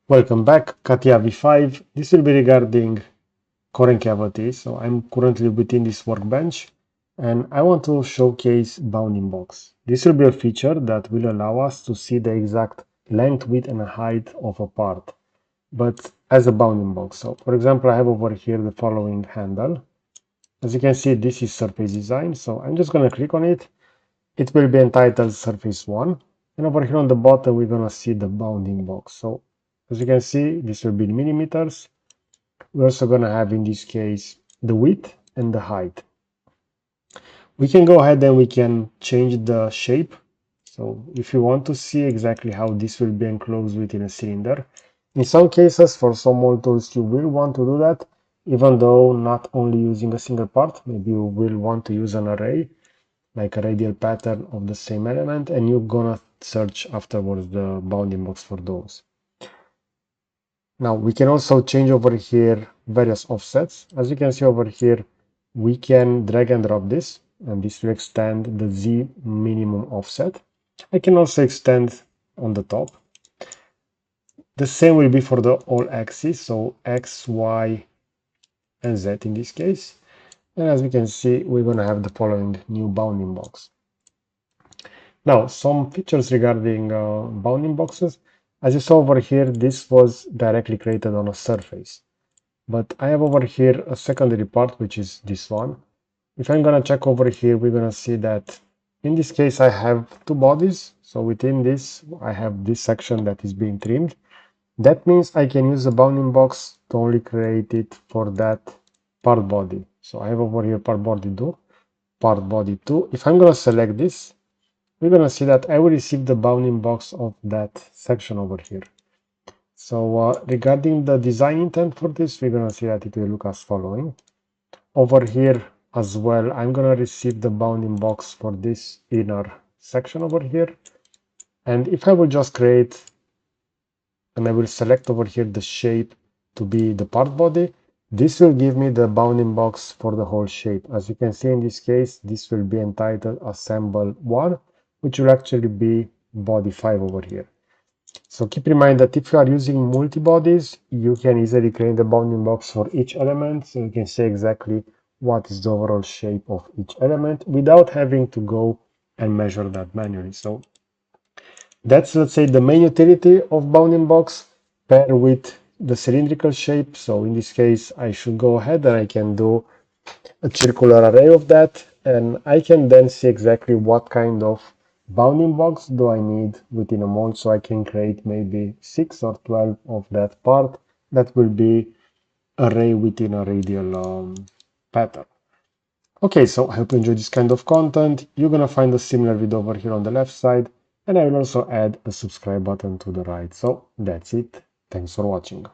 Welcome back, CATIA V5. This will be regarding concavity. So I'm currently within this workbench and I want to showcase bounding box. This will be a feature that will allow us to see the exact length, width and height of a part, but as a bounding box. So for example, I have over here the following handle. As you can see, this is surface design. So I'm just going to click on it. It will be entitled surface 1. And over here on the bottom, we're going to see the bounding box. So as you can see, this will be in millimeters. We're also going to have, in this case, the width and the height. We can go ahead and we can change the shape. So if you want to see exactly how this will be enclosed within a cylinder, in some cases, for some mold tools, you will want to do that, even though not only using a single part. Maybe you will want to use an array, like a radial pattern of the same element, and you're gonna search afterwards the bounding box for those. Now we can also change over here various offsets. As you can see over here, we can drag and drop this, and this will extend the Z minimum offset. I can also extend on the top. The same will be for the all axes, so X, Y, and Z in this case. And as we can see, we're going to have the following new bounding box. Now, some features regarding bounding boxes. As you saw over here, this was directly created on a surface. But I have over here a secondary part, which is this one. If I'm going to check over here, we're going to see that in this case, I have two bodies. So within this, I have this section that is being trimmed. That means I can use a bounding box to only create it for that part body. So I have over here part body 2, part body 2. If I'm going to select this, we're going to see that I will receive the bounding box of that section over here. So regarding the design intent for this, we're going to see that it will look as following. Over here as well, I'm going to receive the bounding box for this inner section over here. And if I will just create, and I will select over here the shape to be the part body, this will give me the bounding box for the whole shape. As you can see in this case, this will be entitled assemble 1, which will actually be body 5 over here. So keep in mind that if you are using multi-bodies, you can easily create the bounding box for each element, so you can say exactly what is the overall shape of each element without having to go and measure that manually. So that's, let's say, the main utility of bounding box paired with the cylindrical shape. So in this case, I should go ahead and I can do a circular array of that, and I can then see exactly what kind of bounding box do I need within a mold, so I can create maybe 6 or 12 of that part that will be array within a radial pattern. Okay, so I hope you enjoyed this kind of content. You're gonna find a similar video over here on the left side, and I will also add a subscribe button to the right. So that's it. Thanks for watching.